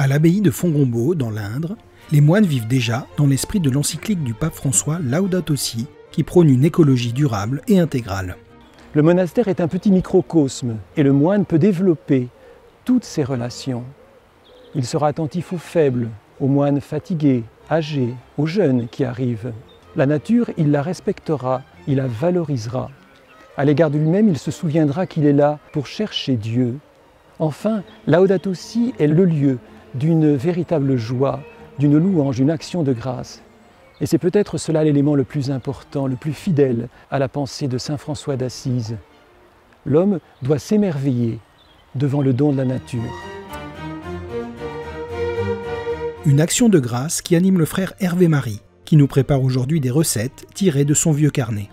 À l'abbaye de Fongombault, dans l'Indre, les moines vivent déjà dans l'esprit de l'encyclique du pape François Laudato Si, qui prône une écologie durable et intégrale. Le monastère est un petit microcosme et le moine peut développer toutes ses relations. Il sera attentif aux faibles, aux moines fatigués, âgés, aux jeunes qui arrivent. La nature, il la respectera, il la valorisera. À l'égard de lui-même, il se souviendra qu'il est là pour chercher Dieu. Enfin, Laudato Si est le lieu d'une véritable joie, d'une louange, d'une action de grâce. Et c'est peut-être cela l'élément le plus important, le plus fidèle à la pensée de saint François d'Assise. L'homme doit s'émerveiller devant le don de la nature. Une action de grâce qui anime le frère Hervé Marie, qui nous prépare aujourd'hui des recettes tirées de son vieux carnet.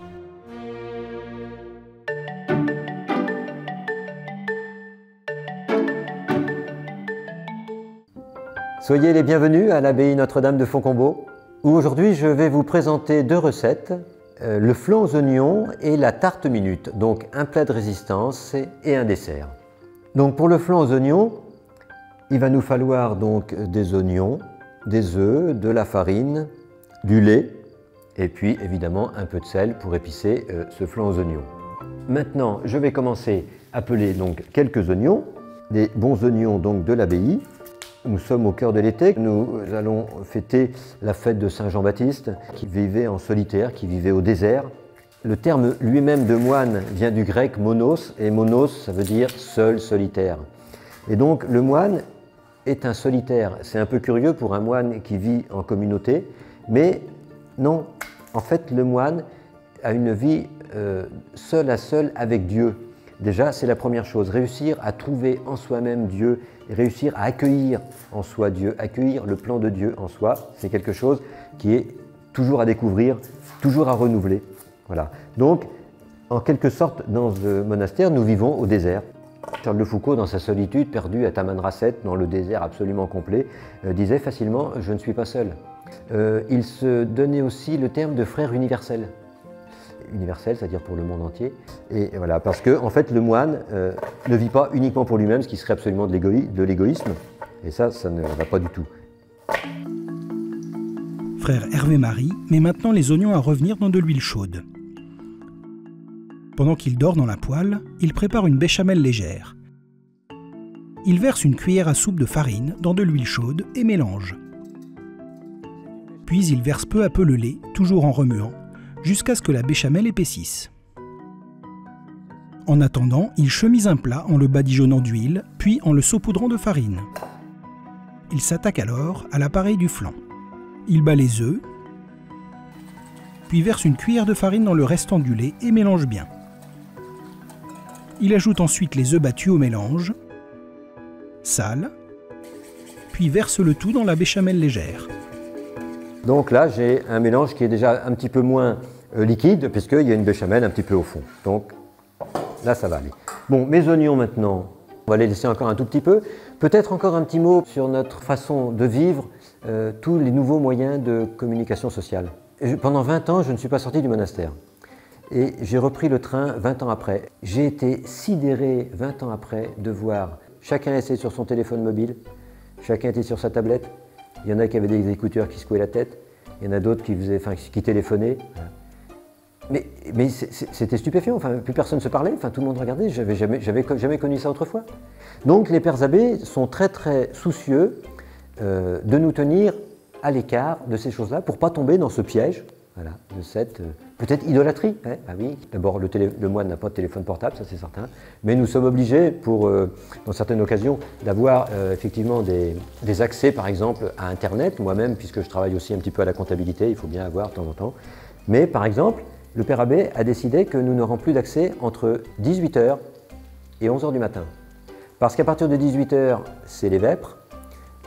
Soyez les bienvenus à l'abbaye Notre-Dame de Fongombault, où aujourd'hui je vais vous présenter deux recettes, le flan aux oignons et la tarte minute, donc un plat de résistance et un dessert. Donc pour le flan aux oignons, il va nous falloir donc des oignons, des œufs, de la farine, du lait et puis évidemment un peu de sel pour épicer ce flan aux oignons. Maintenant, je vais commencer à peler donc quelques oignons, des bons oignons donc de l'abbaye. Nous sommes au cœur de l'été, nous allons fêter la fête de Saint Jean-Baptiste qui vivait en solitaire, qui vivait au désert. Le terme lui-même de moine vient du grec monos, et monos ça veut dire seul, solitaire. Et donc le moine est un solitaire. C'est un peu curieux pour un moine qui vit en communauté, mais non, en fait le moine a une vie seul à seul avec Dieu. Déjà, c'est la première chose, réussir à trouver en soi-même Dieu, réussir à accueillir en soi Dieu, accueillir le plan de Dieu en soi, c'est quelque chose qui est toujours à découvrir, toujours à renouveler. Voilà. Donc, en quelque sorte, dans ce monastère, nous vivons au désert. Charles de Foucault, dans sa solitude, perdu à Tamanrasset, dans le désert absolument complet, disait facilement « je ne suis pas seul ». Il se donnait aussi le terme de frère universel. Universel, c'est-à-dire pour le monde entier. Et voilà, parce que en fait, le moine ne vit pas uniquement pour lui-même, ce qui serait absolument de l'égoïsme. Et ça ne va pas du tout. Frère Hervé Marie met maintenant les oignons à revenir dans de l'huile chaude. Pendant qu'il dort dans la poêle, il prépare une béchamel légère. Il verse une cuillère à soupe de farine dans de l'huile chaude et mélange. Puis il verse peu à peu le lait, toujours en remuant, jusqu'à ce que la béchamel épaississe. En attendant, il chemise un plat en le badigeonnant d'huile, puis en le saupoudrant de farine. Il s'attaque alors à l'appareil du flan. Il bat les œufs, puis verse une cuillère de farine dans le restant du lait et mélange bien. Il ajoute ensuite les œufs battus au mélange, sale, puis verse le tout dans la béchamel légère. Donc là, j'ai un mélange qui est déjà un petit peu moins liquide, puisqu'il y a une béchamel un petit peu au fond. Donc là, ça va aller. Bon, mes oignons maintenant, on va les laisser encore un tout petit peu. Peut-être encore un petit mot sur notre façon de vivre tous les nouveaux moyens de communication sociale. Pendant 20 ans, je ne suis pas sorti du monastère. Et j'ai repris le train 20 ans après. J'ai été sidéré 20 ans après de voir chacun était sur son téléphone mobile, chacun était sur sa tablette. Il y en a qui avaient des écouteurs qui secouaient la tête, il y en a d'autres qui téléphonaient. Mais c'était stupéfiant, plus personne ne se parlait, tout le monde regardait, j'avais jamais connu ça autrefois. Donc les pères abbés sont très très soucieux de nous tenir à l'écart de ces choses-là pour ne pas tomber dans ce piège, voilà, de cette peut-être idolâtrie. Hein. Ah oui, d'abord le moine n'a pas de téléphone portable, ça c'est certain, mais nous sommes obligés dans certaines occasions d'avoir effectivement des accès par exemple à Internet, moi-même puisque je travaille aussi un petit peu à la comptabilité, il faut bien avoir de temps en temps. Mais par exemple, le père abbé a décidé que nous n'aurons plus d'accès entre 18 h et 11 h du matin. Parce qu'à partir de 18 h, c'est les vêpres.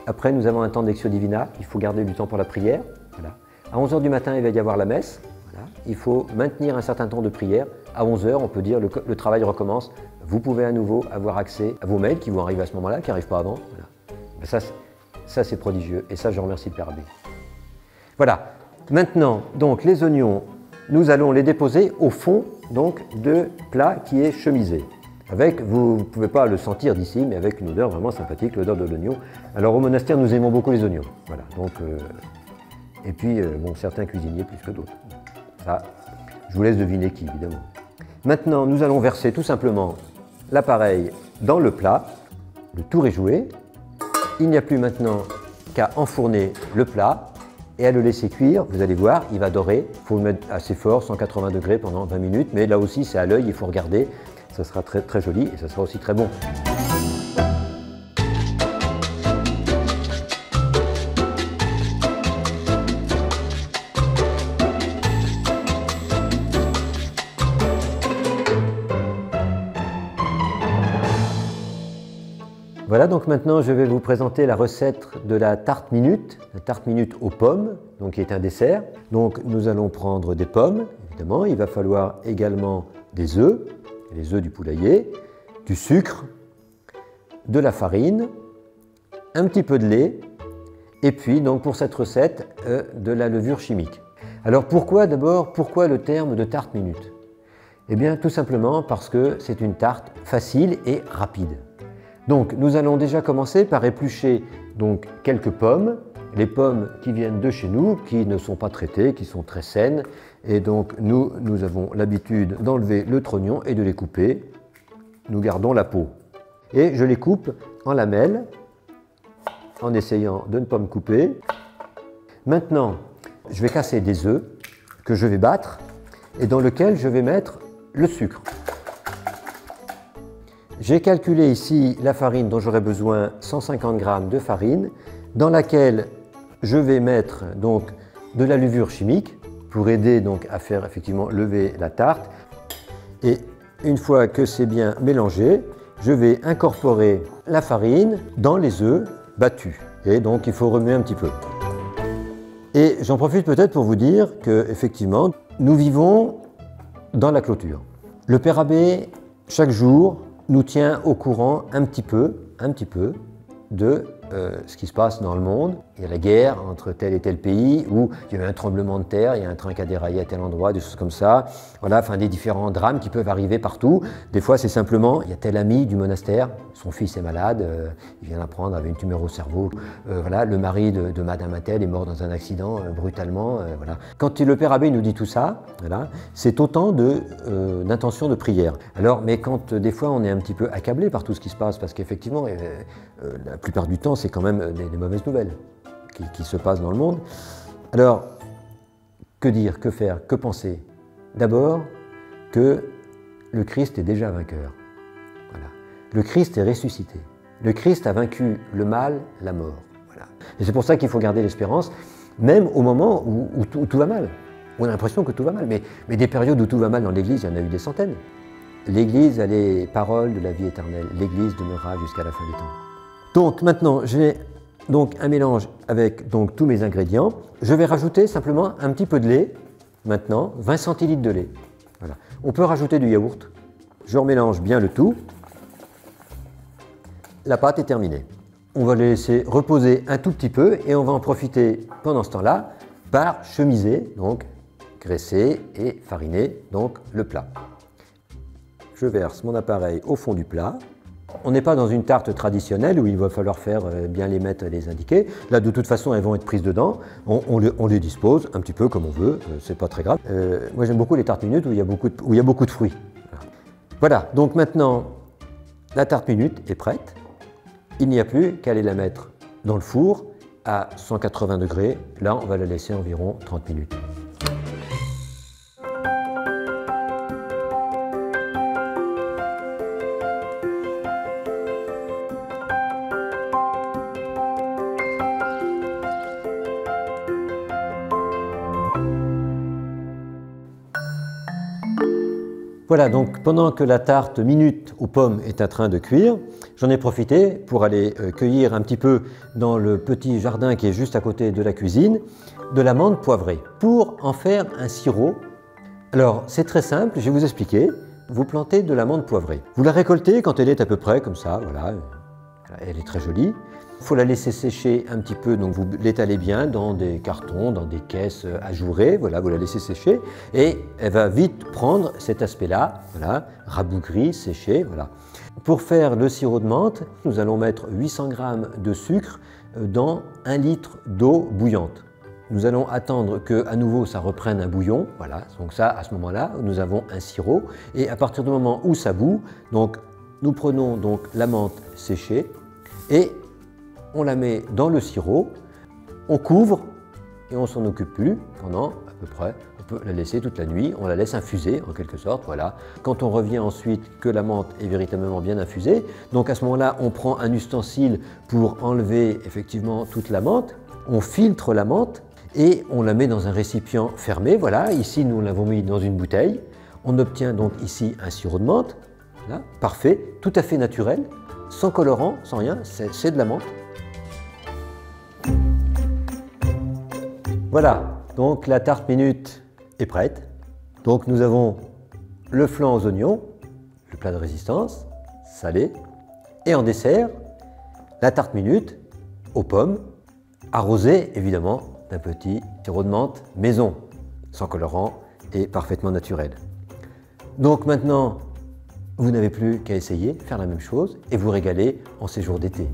Après, nous avons un temps d'Lectio Divina, il faut garder du temps pour la prière. Voilà. À 11 h du matin, il va y avoir la messe. Voilà. Il faut maintenir un certain temps de prière. À 11 h, on peut dire le travail recommence. Vous pouvez à nouveau avoir accès à vos mails qui vont arriver à ce moment-là, qui n'arrivent pas avant. Voilà. Ça c'est prodigieux. Et ça, je remercie le père abbé. Voilà. Maintenant, donc, les oignons, nous allons les déposer au fond donc, de plat qui est chemisé. avec, vous ne pouvez pas le sentir d'ici, mais avec une odeur vraiment sympathique, l'odeur de l'oignon. Alors au monastère, nous aimons beaucoup les oignons. Voilà, donc, et puis, bon, certains cuisiniers plus que d'autres. Ça, je vous laisse deviner qui, évidemment. Maintenant, nous allons verser tout simplement l'appareil dans le plat. Le tour est joué. Il n'y a plus maintenant qu'à enfourner le plat et à le laisser cuire. Vous allez voir, il va dorer. Il faut le mettre assez fort, 180 degrés pendant 20 minutes. Mais là aussi, c'est à l'œil, il faut regarder. Ça sera très, très joli et ça sera aussi très bon. Voilà, donc maintenant je vais vous présenter la recette de la tarte minute aux pommes, donc qui est un dessert. Donc nous allons prendre des pommes, évidemment, il va falloir également des œufs, les œufs du poulailler, du sucre, de la farine, un petit peu de lait, et puis donc pour cette recette, de la levure chimique. Alors pourquoi le terme de tarte minute? Eh bien tout simplement parce que c'est une tarte facile et rapide. Donc nous allons déjà commencer par éplucher donc, quelques pommes, les pommes qui viennent de chez nous, qui ne sont pas traitées, qui sont très saines. Et donc nous avons l'habitude d'enlever le trognon et de les couper. Nous gardons la peau. Et je les coupe en lamelles, en essayant de ne pas me couper. Maintenant, je vais casser des œufs que je vais battre et dans lesquels je vais mettre le sucre. J'ai calculé ici la farine dont j'aurai besoin, 150 g de farine, dans laquelle je vais mettre donc de la levure chimique pour aider donc à faire effectivement lever la tarte. Et une fois que c'est bien mélangé, je vais incorporer la farine dans les œufs battus. Et donc il faut remuer un petit peu. Et j'en profite peut-être pour vous dire que effectivement, nous vivons dans la clôture. Le Père Abbé, chaque jour, nous tient au courant un petit peu de ce qui se passe dans le monde. Il y a la guerre entre tel et tel pays, ou il y a eu un tremblement de terre, il y a un train qui a déraillé à tel endroit, des choses comme ça. Voilà, enfin des différents drames qui peuvent arriver partout. Des fois, c'est simplement, il y a tel ami du monastère, son fils est malade, il vient d'apprendre, avait une tumeur au cerveau. Voilà, le mari de Madame Attel est mort dans un accident brutalement. Voilà. Quand le Père Abbé nous dit tout ça, voilà, c'est autant d'intentions de prière. Alors, mais quand des fois on est un petit peu accablé par tout ce qui se passe, parce qu'effectivement, la plupart du temps, c'est quand même des mauvaises nouvelles qui se passent dans le monde. Alors, que dire, que faire, que penser? D'abord, que le Christ est déjà vainqueur. Voilà. Le Christ est ressuscité. Le Christ a vaincu le mal, la mort. Voilà. Et c'est pour ça qu'il faut garder l'espérance, même au moment où tout va mal. On a l'impression que tout va mal, mais des périodes où tout va mal dans l'Église, il y en a eu des centaines. L'Église a les paroles de la vie éternelle. L'Église demeurera jusqu'à la fin des temps. Donc maintenant, j'ai donc un mélange avec donc, tous mes ingrédients. Je vais rajouter simplement un petit peu de lait, maintenant, 20 centilitres de lait. Voilà. On peut rajouter du yaourt. Je remélange bien le tout. La pâte est terminée. On va les laisser reposer un tout petit peu et on va en profiter pendant ce temps-là par chemiser, donc graisser et fariner donc, le plat. Je verse mon appareil au fond du plat. On n'est pas dans une tarte traditionnelle où il va falloir faire bien les mettre et les indiquer. Là, de toute façon, elles vont être prises dedans. On les dispose un petit peu comme on veut, c'est pas très grave. Moi, j'aime beaucoup les tartes minutes où il y a beaucoup de fruits. Voilà, donc maintenant, la tarte minute est prête. Il n'y a plus qu'à aller la mettre dans le four à 180 degrés. Là, on va la laisser environ 30 minutes. Voilà, donc pendant que la tarte minute aux pommes est en train de cuire, j'en ai profité pour aller cueillir un petit peu dans le petit jardin qui est juste à côté de la cuisine, de l'amande poivrée, pour en faire un sirop. Alors, c'est très simple, je vais vous expliquer. Vous plantez de l'amande poivrée. Vous la récoltez quand elle est à peu près comme ça, voilà, elle est très jolie. Il faut la laisser sécher un petit peu, donc vous l'étalez bien dans des cartons, dans des caisses ajourées, voilà, vous la laissez sécher et elle va vite prendre cet aspect-là, voilà, rabougri, séché, voilà. Pour faire le sirop de menthe, nous allons mettre 800 g de sucre dans 1 litre d'eau bouillante. Nous allons attendre que à nouveau ça reprenne un bouillon, voilà, donc ça à ce moment-là nous avons un sirop et à partir du moment où ça bout, donc nous prenons donc la menthe séchée et on la met dans le sirop, on couvre et on s'en occupe plus pendant à peu près, on peut la laisser toute la nuit, on la laisse infuser en quelque sorte, voilà. Quand on revient ensuite que la menthe est véritablement bien infusée, donc à ce moment-là on prend un ustensile pour enlever effectivement toute la menthe, on filtre la menthe et on la met dans un récipient fermé, voilà, ici nous l'avons mis dans une bouteille, on obtient donc ici un sirop de menthe, là, parfait, tout à fait naturel, sans colorant, sans rien, c'est de la menthe. Voilà, donc la tarte minute est prête. Donc nous avons le flan aux oignons, le plat de résistance, salé, et en dessert, la tarte minute aux pommes, arrosée évidemment d'un petit sirop de menthe maison, sans colorant et parfaitement naturel. Donc maintenant, vous n'avez plus qu'à essayer, faire la même chose et vous régaler en ces jours d'été.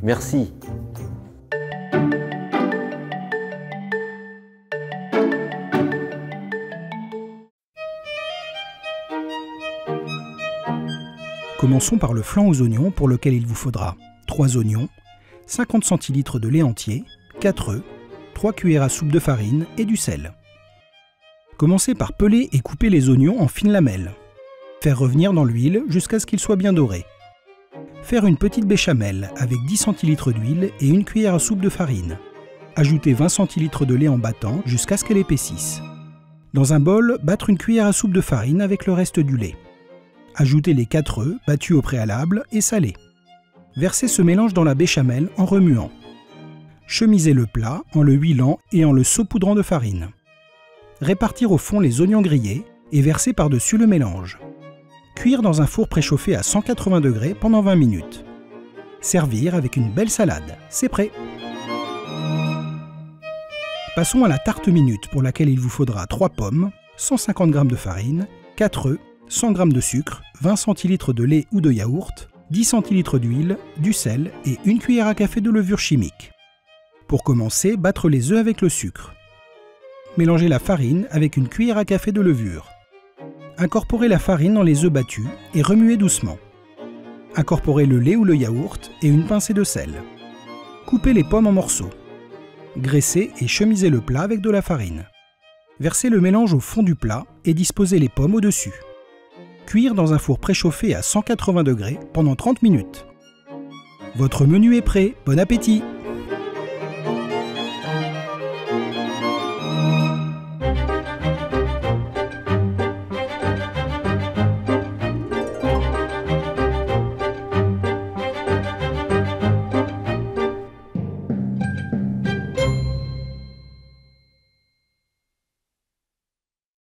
Merci. Commençons par le flan aux oignons pour lequel il vous faudra 3 oignons, 50 centilitres de lait entier, 4 œufs, 3 cuillères à soupe de farine et du sel. Commencez par peler et couper les oignons en fines lamelles. Faire revenir dans l'huile jusqu'à ce qu'ils soient bien dorés. Faire une petite béchamel avec 10 centilitres d'huile et 1 cuillère à soupe de farine. Ajouter 20 centilitres de lait en battant jusqu'à ce qu'elle épaississe. Dans un bol, battre 1 cuillère à soupe de farine avec le reste du lait. Ajoutez les 4 œufs battus au préalable et salés. Versez ce mélange dans la béchamel en remuant. Chemisez le plat en le huilant et en le saupoudrant de farine. Répartir au fond les oignons grillés et verser par-dessus le mélange. Cuire dans un four préchauffé à 180 degrés pendant 20 minutes. Servir avec une belle salade, c'est prêt. Passons à la tarte minute pour laquelle il vous faudra 3 pommes, 150 g de farine, 4 œufs, 100 g de sucre, 20 centilitres de lait ou de yaourt, 10 centilitres d'huile, du sel et 1 cuillère à café de levure chimique. Pour commencer, battre les œufs avec le sucre. Mélangez la farine avec 1 cuillère à café de levure. Incorporez la farine dans les œufs battus et remuez doucement. Incorporez le lait ou le yaourt et une pincée de sel. Coupez les pommes en morceaux. Graissez et chemisez le plat avec de la farine. Versez le mélange au fond du plat et disposez les pommes au-dessus. Cuire dans un four préchauffé à 180 degrés pendant 30 minutes. Votre menu est prêt, bon appétit!